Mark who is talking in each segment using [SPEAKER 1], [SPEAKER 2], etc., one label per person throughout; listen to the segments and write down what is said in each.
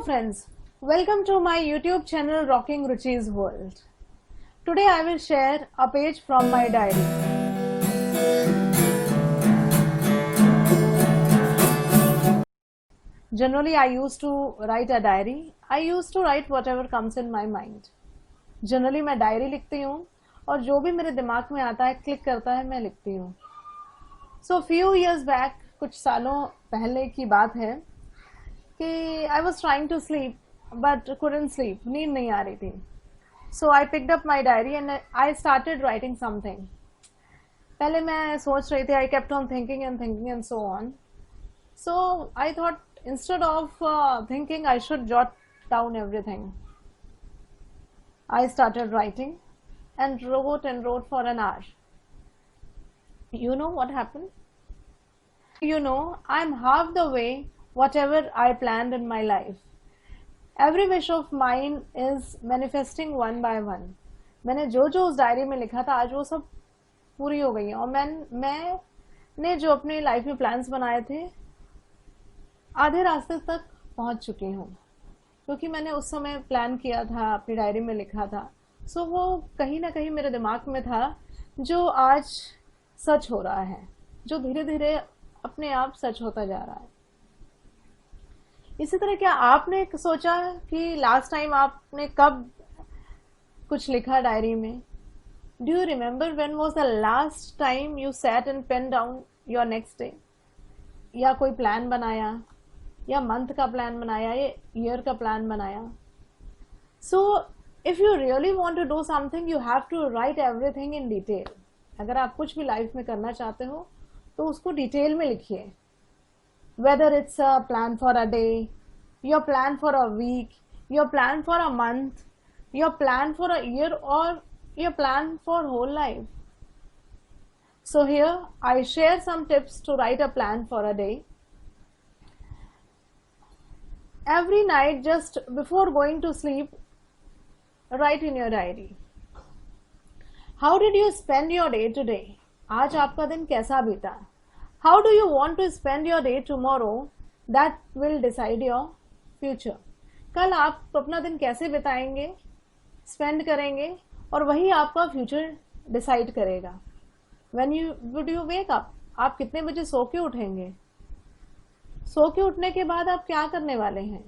[SPEAKER 1] friends, welcome to my YouTube channel Rocking Ruchi's World. Today I will share a page from my diary. Generally I used to write a diary. I used to write whatever comes in my mind. Generally मैं diary लिखती हूँ और जो भी मेरे दिमाग में आता है क्लिक करता है मैं लिखती हूँ. So few years back, कुछ सालों पहले की बात है कि I was trying to sleep but couldn't sleep, नींद नहीं आ रही थी. So I picked up my diary and I started writing something. पहले मैं सोच रही थी, I kept on thinking and so on. So I thought instead of thinking I should jot down everything. I started writing and wrote for an hour. You know what happened? You know, I'm half the way whatever I planned in my life. Every wish of mine is manifesting one by one. मैंने जो उस diary में लिखा था आज वो सब पूरी हो गई है और मैंने जो अपनी लाइफ में प्लान्स बनाए थे आधे रास्ते तक पहुंच चुकी हूँ, क्योंकि मैंने उस समय प्लान किया था, अपनी डायरी में लिखा था. सो वो कहीं ना कहीं मेरे दिमाग में था जो आज सच हो रहा है, जो धीरे धीरे अपने आप सच होता जा रहा है. इसी तरह क्या आपने सोचा कि लास्ट टाइम आपने कब कुछ लिखा डायरी में? Do you remember when was the last time you sat and pen down your next day? या कोई प्लान बनाया, या मंथ का प्लान बनाया, या ईयर का प्लान बनाया? So if you really want to do something you have to write everything in detail. अगर आप कुछ भी लाइफ में करना चाहते हो तो उसको डिटेल में लिखिए. Whether it's a plan for a day, your plan for a week, your plan for a month, your plan for a year, or your plan for whole life. So here I share some tips to write a plan for a day. Every night just before going to sleep, write in your diary. How did you spend your day today? आज आपका दिन कैसा बीता? How do you want to spend your day tomorrow? That will decide your future. कल आप अपना दिन कैसे बिताएंगे, स्पेंड करेंगे, और वही आपका फ्यूचर डिसाइड करेगा. When would you wake up? आप कितने बजे सो के उठेंगे? सो के उठने के बाद आप क्या करने वाले हैं?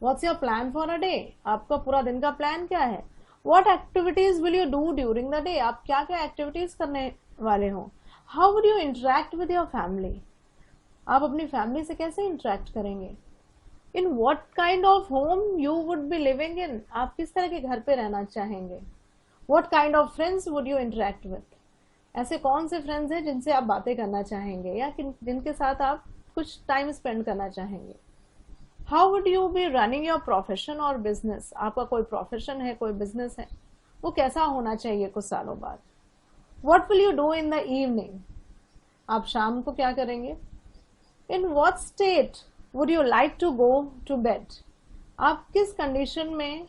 [SPEAKER 1] What's your plan for a day? आपका पूरा दिन का प्लान क्या है? What activities will you do during the day? आप क्या क्या एक्टिविटीज करने वाले हो? How would you interact with your family? आप अपनी फैमिली से कैसे इंटरेक्ट करेंगे? In what kind of home you would be living in? आप किस तरह के घर पे रहना चाहेंगे? What kind of friends would you interact with? ऐसे कौन से फ्रेंड्स हैं जिनसे आप बातें करना चाहेंगे या जिनके साथ आप कुछ टाइम स्पेंड करना चाहेंगे? How would you be running your profession or business? आपका कोई प्रोफेशन है, कोई बिजनेस है, वो कैसा होना चाहिए कुछ सालों बाद? What will you do in the evening? आप शाम को क्या करेंगे? In what state would you like to go to bed? आप किस कंडीशन में,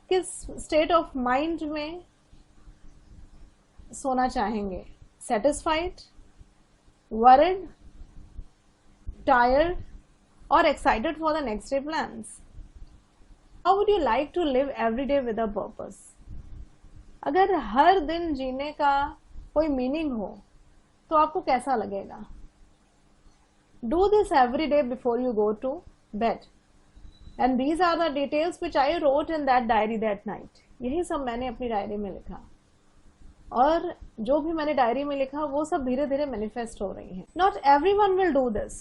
[SPEAKER 1] किस स्टेट ऑफ माइंड में सोना चाहेंगे? Satisfied, worried, tired, or excited for the next day plans? How would you like to live every day with a purpose? अगर हर दिन जीने का कोई मीनिंग हो तो आपको कैसा लगेगा? Do this every day before you go to bed. And these are the details which I wrote in that diary that night. यही सब मैंने अपनी डायरी में लिखा, और जो भी मैंने डायरी में लिखा वो सब धीरे धीरे मैनिफेस्ट हो रही हैं. Not everyone will do this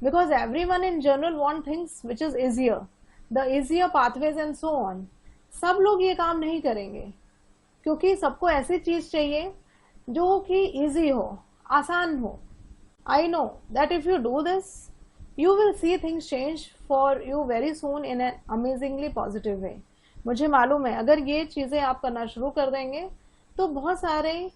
[SPEAKER 1] because everyone in general want things which is easier, the easier pathways and so on. सब लोग ये काम नहीं करेंगे क्योंकि सबको ऐसी चीज चाहिए जो कि इजी हो, आसान हो. I know that if you do this you will see things change for you very soon in an amazingly positive way. मुझे मालूम है अगर ये चीज़ें आप करना शुरू कर देंगे तो बहुत सारी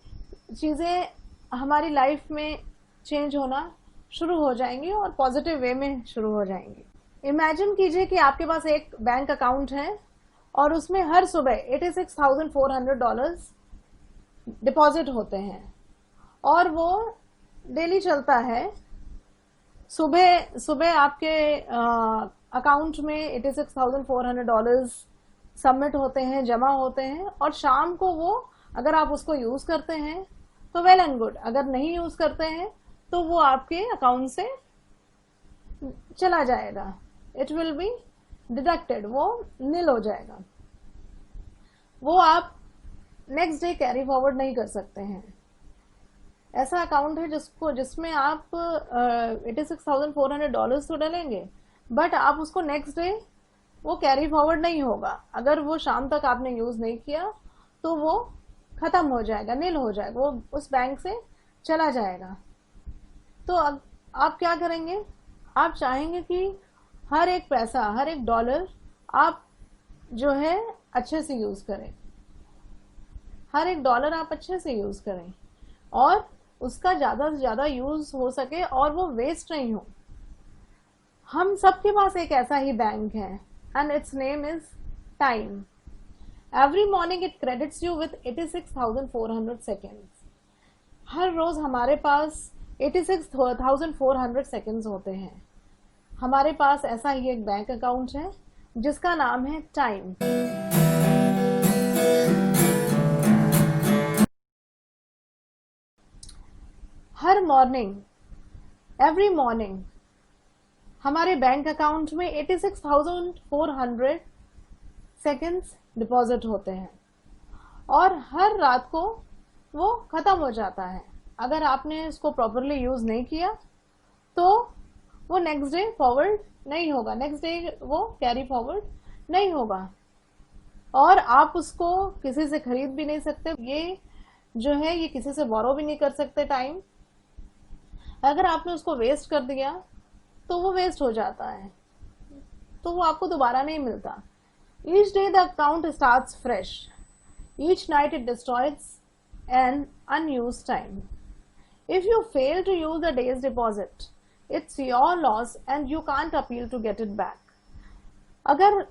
[SPEAKER 1] चीज़ें हमारी लाइफ में चेंज होना शुरू हो जाएंगी और पॉजिटिव वे में शुरू हो जाएंगी. इमेजिन कीजिए कि आपके पास एक बैंक अकाउंट है और उसमें हर सुबह $86,400 डिपॉजिट होते हैं और वो डेली चलता है. सुबह सुबह आपके अकाउंट में $86,400 सबमिट होते हैं, जमा होते हैं, और शाम को वो अगर आप उसको यूज करते हैं तो वेल एंड गुड, अगर नहीं यूज करते हैं तो वो आपके अकाउंट से चला जाएगा, इट विल बी डिडक्टेड, वो नील हो जाएगा, वो आप नेक्स्ट डे कैरी फॉरवर्ड नहीं कर सकते हैं। ऐसा अकाउंट है जिसमें आप $86,400 तो डालेंगे, बट आप उसको नेक्स्ट डे वो कैरी फॉरवर्ड नहीं होगा, अगर वो शाम तक आपने यूज नहीं किया तो वो खत्म हो जाएगा, नील हो जाएगा, वो उस बैंक से चला जाएगा। तो आप क्या करेंगे, आप चाहेंगे कि हर एक पैसा, हर एक डॉलर आप जो है अच्छे से यूज करें, हर एक डॉलर आप अच्छे से यूज करें और उसका ज्यादा से ज्यादा यूज हो सके और वो वेस्ट नहीं हो। हम सबके पास एक ऐसा ही बैंक है and it's name is time. Every morning it credits you with 86,400 seconds. हर रोज हमारे पास 86,400 सेकेंड्स होते हैं। हमारे पास ऐसा ही एक बैंक अकाउंट है जिसका नाम है टाइम। हर मॉर्निंग, एवरी मॉर्निंग हमारे बैंक अकाउंट में 86,400 सेकेंड्स डिपॉजिट होते हैं और हर रात को वो खत्म हो जाता है। अगर आपने इसको प्रॉपरली यूज नहीं किया तो वो नेक्स्ट डे फॉरवर्ड नहीं होगा, नेक्स्ट डे वो कैरी फॉरवर्ड नहीं होगा और आप उसको किसी से खरीद भी नहीं सकते। ये जो है ये किसी से बोरो भी नहीं कर सकते टाइम। अगर आपने उसको वेस्ट कर दिया तो वो वेस्ट हो जाता है, तो वो आपको दोबारा नहीं मिलता। Each day the account starts fresh, each night it destroys an unused time. If you fail to use the day's deposit, it's your loss and you can't appeal to get it back. अगर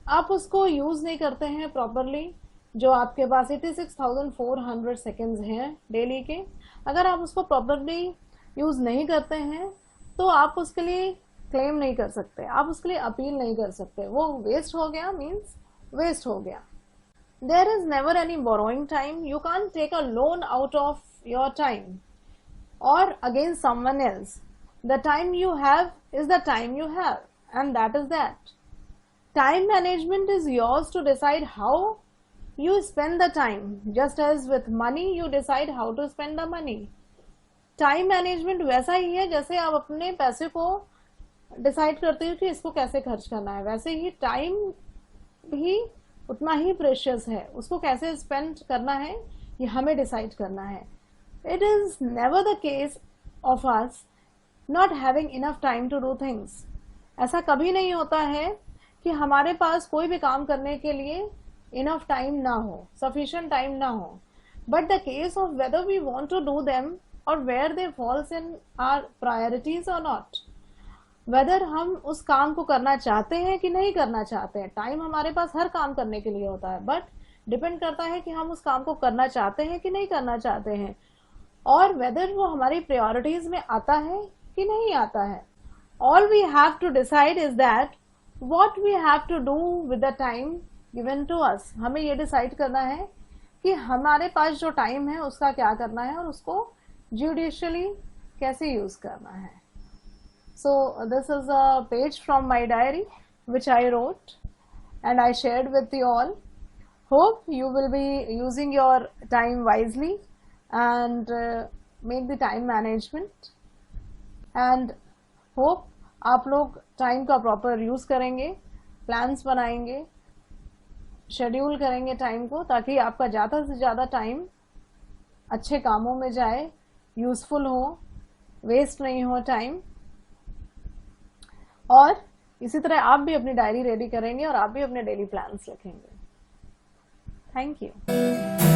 [SPEAKER 1] आप उसको use नहीं करते हैं properly, जो आपके पास 86,400 seconds हैं daily के, अगर आप उसको प्रॉपरली यूज नहीं करते हैं तो आप उसके लिए क्लेम नहीं कर सकते, आप उसके लिए अपील नहीं कर सकते। वो वेस्ट हो गया, मीन्स वेस्ट हो गया। There is never any borrowing time. You can't take a loan out of your time or against someone else. The time you have is the time you have and that is that. Time management is yours to decide how you spend the time, just as with money you decide how to spend the money. Time management वैसा ही है जैसे आप अपने पैसे को decide करते हो कि इसको कैसे खर्च करना है, वैसे ही टाइम भी उतना ही प्रेशियस है, उसको कैसे स्पेंड करना है ये हमें डिसाइड करना है। It is never the case of us not having enough time to do things. ऐसा कभी नहीं होता है कि हमारे पास कोई भी काम करने के लिए enough time ना हो, sufficient time ना हो, but the case of whether we want to do them or where they falls in our priorities or not, whether हम उस काम को करना चाहते हैं कि नहीं करना चाहते हैं। टाइम हमारे पास हर काम करने के लिए होता है, बट डिपेंड करता है कि हम उस काम को करना चाहते हैं कि नहीं करना चाहते हैं और वेदर वो हमारी प्रायोरिटीज में आता है कि नहीं आता है। All we have to decide is that what we have to do with the time given to us. हमें ये डिसाइड करना है कि हमारे पास जो टाइम है उसका क्या करना है और उसको जुडिशियली कैसे यूज करना है। So this is a page from my diary which I wrote and I shared with you all. Hope you will be using your time wisely and make the time management and hope आप लोग time का proper use करेंगे, plans बनाएंगे, schedule करेंगे time को, ताकि आपका ज़्यादा से ज़्यादा टाइम अच्छे कामों में जाए, यूजफुल हो, वेस्ट नहीं हो टाइम। और इसी तरह आप भी अपनी डायरी रेडी करेंगे और आप भी अपने डेली प्लान्स लिखेंगे। Thank you.